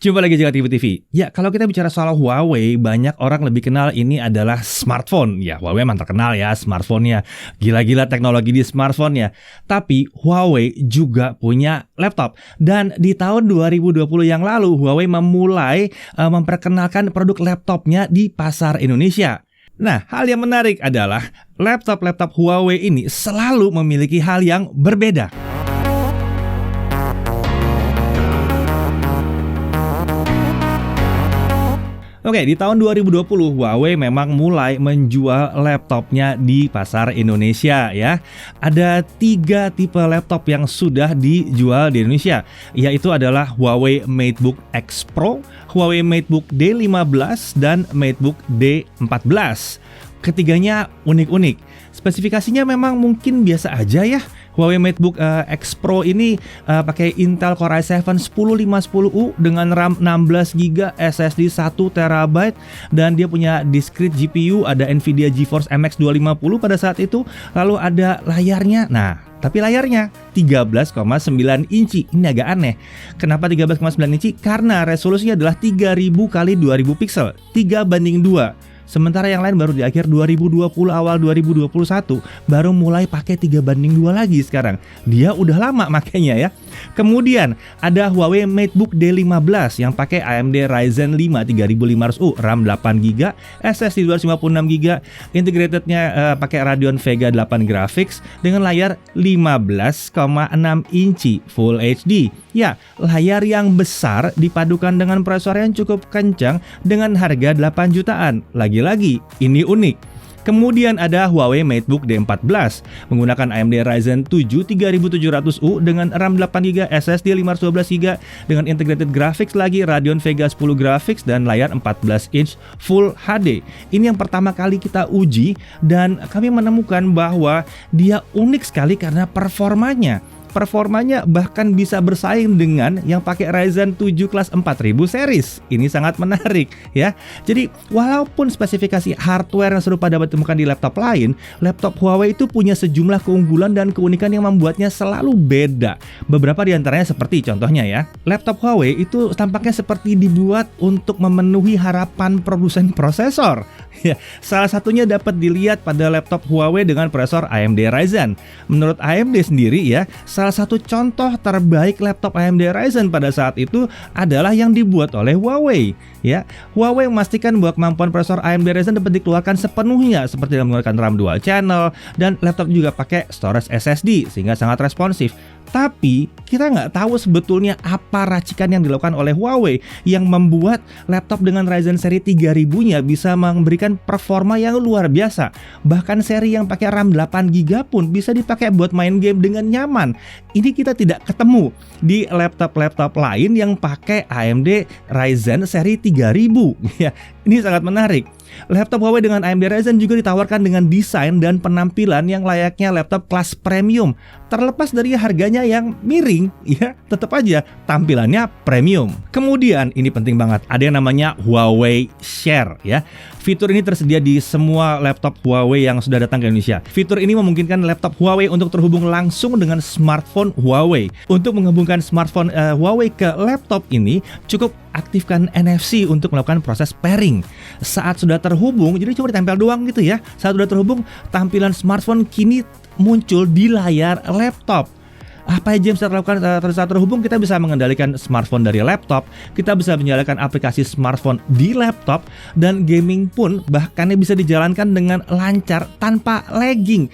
Jumpa lagi Jaga TV. Ya, kalau kita bicara soal Huawei, banyak orang lebih kenal ini adalah smartphone. Ya, Huawei memang terkenal ya smartphone-nya. Gila-gila teknologi di smartphone-nya. Tapi Huawei juga punya laptop. Dan di tahun 2020 yang lalu, Huawei memulai memperkenalkan produk laptopnya di pasar Indonesia. Nah, hal yang menarik adalah laptop-laptop Huawei ini selalu memiliki hal yang berbeda. Oke, di tahun 2020 Huawei memang mulai menjual laptopnya di pasar Indonesia ya. Ada 3 tipe laptop yang sudah dijual di Indonesia, yaitu adalah Huawei MateBook X Pro, Huawei MateBook D15, dan MateBook D14. Ketiganya unik-unik. Spesifikasinya memang mungkin biasa aja ya. Huawei MateBook X Pro ini pakai Intel Core i7 10510U dengan RAM 16GB, SSD 1TB, dan dia punya discrete GPU, ada Nvidia GeForce MX 250 pada saat itu. Lalu ada layarnya. Nah, tapi layarnya 13,9 inci. Ini agak aneh. Kenapa 13,9 inci? Karena resolusinya adalah 3000 x 2000 pixel, 3:2. Sementara yang lain baru di akhir 2020 awal 2021 baru mulai pakai 3:2 lagi sekarang. Dia udah lama makanya ya. Kemudian ada Huawei MateBook D15 yang pakai AMD Ryzen 5 3500U, RAM 8GB, SSD 256GB, integratednya pakai Radeon Vega 8 Graphics dengan layar 15,6 inci Full HD. Ya, layar yang besar dipadukan dengan prosesor yang cukup kencang dengan harga 8 jutaan. Lagi-lagi, ini unik. Kemudian ada Huawei MateBook D14 menggunakan AMD Ryzen 7 3700U dengan RAM 8GB, SSD 512GB dengan integrated graphics lagi Radeon Vega 10 Graphics dan layar 14 inch Full HD. Ini yang pertama kali kita uji dan kami menemukan bahwa dia unik sekali karena Performanya bahkan bisa bersaing dengan yang pakai Ryzen 7 kelas 4000 series. Ini sangat menarik ya. Jadi walaupun spesifikasi hardware yang serupa dapat ditemukan di laptop lain, laptop Huawei itu punya sejumlah keunggulan dan keunikan yang membuatnya selalu beda. Beberapa di antaranya seperti contohnya ya, laptop Huawei itu tampaknya seperti dibuat untuk memenuhi harapan produsen prosesor. Ya, salah satunya dapat dilihat pada laptop Huawei dengan prosesor AMD Ryzen. Menurut AMD sendiri ya, salah satu contoh terbaik laptop AMD Ryzen pada saat itu adalah yang dibuat oleh Huawei. Ya, Huawei memastikan bahwa kemampuan prosesor AMD Ryzen dapat dikeluarkan sepenuhnya seperti menggunakan RAM dual channel dan laptop juga pakai storage SSD sehingga sangat responsif. Tapi kita nggak tahu sebetulnya apa racikan yang dilakukan oleh Huawei yang membuat laptop dengan Ryzen seri 3000-nya bisa memberikan performa yang luar biasa. Bahkan seri yang pakai RAM 8GB pun bisa dipakai buat main game dengan nyaman. Ini kita tidak ketemu di laptop-laptop lain yang pakai AMD Ryzen seri 3000. Ya, ini sangat menarik. Laptop Huawei dengan AMD Ryzen juga ditawarkan dengan desain dan penampilan yang layaknya laptop kelas premium. Terlepas dari harganya yang miring, ya tetap aja tampilannya premium. Kemudian ini penting banget, ada yang namanya Huawei Share ya. Fitur ini tersedia di semua laptop Huawei yang sudah datang ke Indonesia. Fitur ini memungkinkan laptop Huawei untuk terhubung langsung dengan smartphone Huawei. Untuk menghubungkan smartphone Huawei ke laptop ini, cukup aktifkan NFC untuk melakukan proses pairing. Saat sudah terhubung, jadi cuma ditempel doang gitu ya. Saat sudah terhubung, tampilan smartphone kini muncul di layar laptop. Apa aja yang bisa dilakukan saat terhubung? Kita bisa mengendalikan smartphone dari laptop, kita bisa menyalakan aplikasi smartphone di laptop, dan gaming pun bahkan bisa dijalankan dengan lancar tanpa lagging.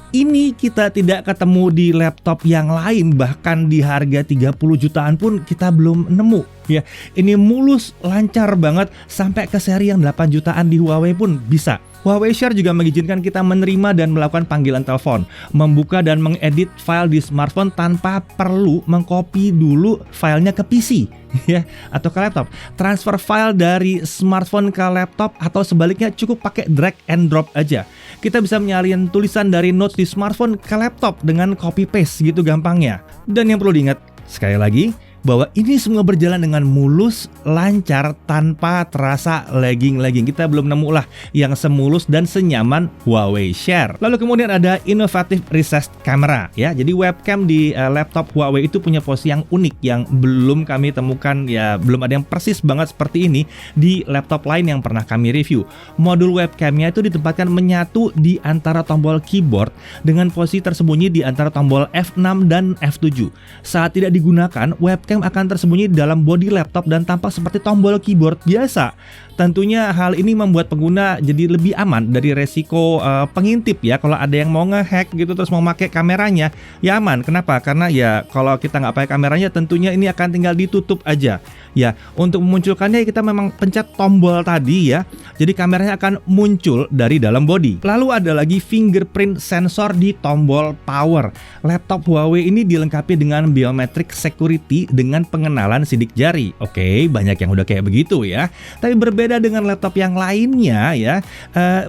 Ini kita tidak ketemu di laptop yang lain, bahkan di harga 30 jutaan pun kita belum nemu. Ya, ini mulus, lancar banget sampai ke seri yang 8 jutaan di Huawei pun bisa. Huawei Share juga mengizinkan kita menerima dan melakukan panggilan telepon, membuka dan mengedit file di smartphone tanpa perlu mengcopy dulu filenya ke PC ya atau ke laptop. Transfer file dari smartphone ke laptop atau sebaliknya cukup pakai drag and drop aja. Kita bisa menyalin tulisan dari notes di smartphone ke laptop dengan copy paste gitu gampangnya. Dan yang perlu diingat sekali lagi, bahwa ini semua berjalan dengan mulus, lancar, tanpa terasa lagging. Kita belum nemu lah yang semulus dan senyaman Huawei Share. Lalu kemudian ada inovatif recessed camera ya. Jadi webcam di laptop Huawei itu punya posisi yang unik yang belum kami temukan ya, belum ada yang persis banget seperti ini di laptop lain yang pernah kami review. Modul webcamnya itu ditempatkan menyatu di antara tombol keyboard dengan posisi tersembunyi di antara tombol F6 dan F7. Saat tidak digunakan, webcam akan tersembunyi di dalam bodi laptop dan tampak seperti tombol keyboard biasa. Tentunya hal ini membuat pengguna jadi lebih aman dari resiko pengintip ya. Kalau ada yang mau ngehack gitu terus mau pakai kameranya, ya aman. Kenapa? Karena ya kalau kita nggak pakai kameranya tentunya ini akan tinggal ditutup aja. Ya, untuk memunculkannya kita memang pencet tombol tadi ya. Jadi kameranya akan muncul dari dalam bodi. Lalu ada lagi fingerprint sensor di tombol power. Laptop Huawei ini dilengkapi dengan biometric security dengan pengenalan sidik jari. Oke, banyak yang udah kayak begitu ya. Tapi berbeda dengan laptop yang lainnya ya.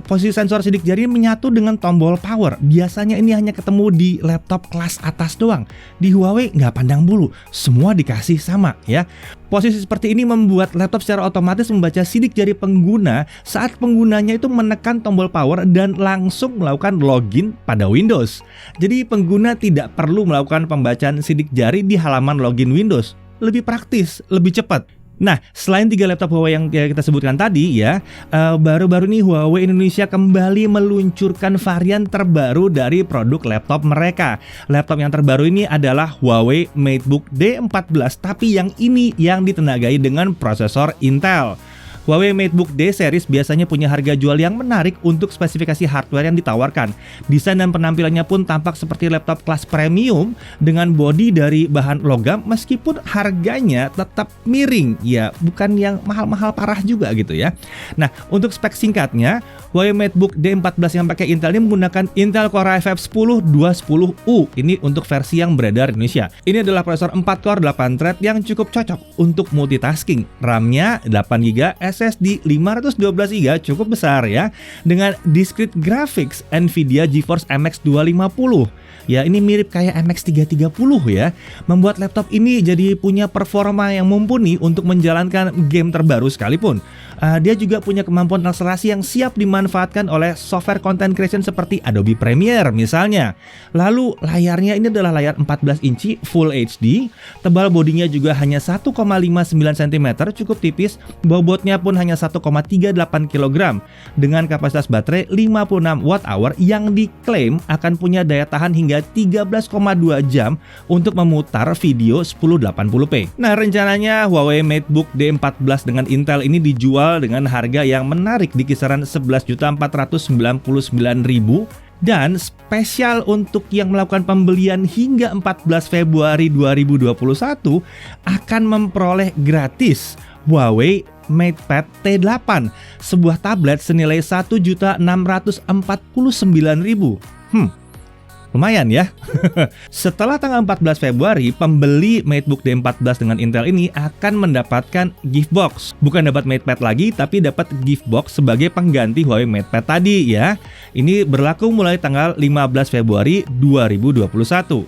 Posisi sensor sidik jari menyatu dengan tombol power. Biasanya ini hanya ketemu di laptop kelas atas doang. Di Huawei nggak pandang bulu, semua dikasih sama ya. Posisi seperti ini membuat laptop secara otomatis membaca sidik jari pengguna saat penggunanya itu menekan tombol power dan langsung melakukan login pada Windows. Jadi pengguna tidak perlu melakukan pembacaan sidik jari di halaman login Windows. Lebih praktis, lebih cepat. Nah, selain 3 laptop Huawei yang kita sebutkan tadi ya, baru-baru ini Huawei Indonesia kembali meluncurkan varian terbaru dari produk laptop mereka. Laptop yang terbaru ini adalah Huawei MateBook D14, tapi yang ini yang ditenagai dengan prosesor Intel. Huawei MateBook D series biasanya punya harga jual yang menarik untuk spesifikasi hardware yang ditawarkan. Desain dan penampilannya pun tampak seperti laptop kelas premium dengan bodi dari bahan logam meskipun harganya tetap miring. Ya, bukan yang mahal-mahal parah juga gitu ya. Nah, untuk spek singkatnya, Huawei MateBook D14 yang pakai Intel ini menggunakan Intel Core i5 10210U. Ini untuk versi yang beredar di Indonesia. Ini adalah prosesor 4 core 8 thread yang cukup cocok untuk multitasking. RAM-nya 8GB, SSD 512GB cukup besar ya, dengan discrete graphics Nvidia GeForce MX 250. Ya, ini mirip kayak MX 330 ya. Membuat laptop ini jadi punya performa yang mumpuni untuk menjalankan game terbaru sekalipun. Dia juga punya kemampuan akselerasi yang siap dimanfaatkan oleh software content creation seperti Adobe Premiere misalnya. Lalu layarnya ini adalah layar 14 inci Full HD. Tebal bodinya juga hanya 1,59 cm, cukup tipis. Bobotnya pun hanya 1,38 kg dengan kapasitas baterai 56 Wh yang diklaim akan punya daya tahan hingga 13,2 jam untuk memutar video 1080p. Nah, rencananya Huawei MateBook D14 dengan Intel ini dijual dengan harga yang menarik di kisaran 11.499.000 dan spesial untuk yang melakukan pembelian hingga 14 Februari 2021 akan memperoleh gratis Huawei MatePad T8, sebuah tablet senilai 1.649.000. Lumayan ya. Setelah tanggal 14 Februari, pembeli MateBook D14 dengan Intel ini akan mendapatkan gift box. Bukan dapat MatePad lagi, tapi dapat gift box sebagai pengganti Huawei MatePad tadi ya. Ini berlaku mulai tanggal 15 Februari 2021.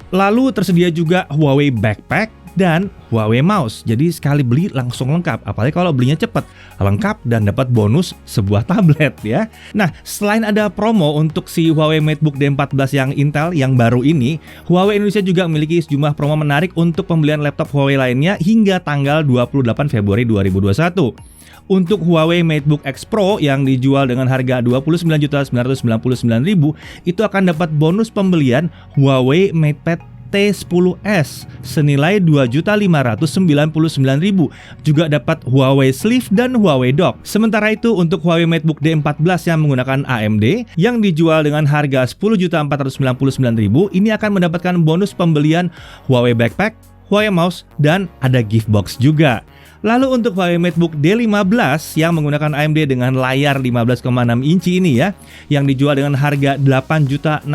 Lalu tersedia juga Huawei Backpack dan Huawei Mouse. Jadi sekali beli langsung lengkap. Apalagi kalau belinya cepat, lengkap dan dapat bonus sebuah tablet ya. Nah, selain ada promo untuk si Huawei MateBook D14 yang Intel yang baru ini, Huawei Indonesia juga memiliki sejumlah promo menarik untuk pembelian laptop Huawei lainnya hingga tanggal 28 Februari 2021. Untuk Huawei MateBook X Pro yang dijual dengan harga Rp29.999.000 itu akan dapat bonus pembelian Huawei MatePad T10s senilai Rp2.599.000. Juga dapat Huawei Sleeve dan Huawei Dock. Sementara itu untuk Huawei MateBook D14 yang menggunakan AMD yang dijual dengan harga Rp10.499.000, ini akan mendapatkan bonus pembelian Huawei Backpack, Huawei Mouse, dan ada gift box juga. Lalu untuk Huawei MateBook D15 yang menggunakan AMD dengan layar 15,6 inci ini ya, yang dijual dengan harga 8.699.000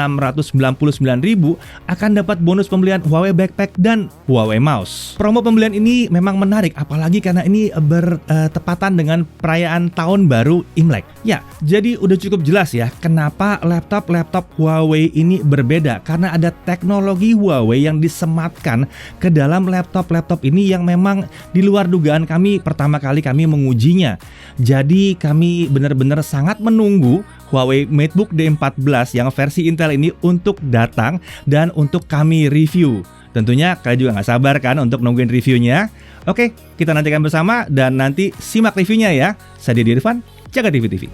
akan dapat bonus pembelian Huawei Backpack dan Huawei Mouse. Promo pembelian ini memang menarik apalagi karena ini bertepatan dengan perayaan tahun baru Imlek. Ya, jadi udah cukup jelas ya kenapa laptop Huawei ini berbeda, karena ada teknologi Huawei yang disematkan ke dalam laptop ini yang memang di luar dugaan kami pertama kali kami mengujinya. Jadi kami benar-benar sangat menunggu Huawei MateBook D14 yang versi Intel ini untuk datang dan untuk kami review. Tentunya kalian juga nggak sabar kan untuk nungguin reviewnya. Oke, kita nantikan bersama dan nanti simak reviewnya ya. Saya Dedi Irfan, Jaga TV TV.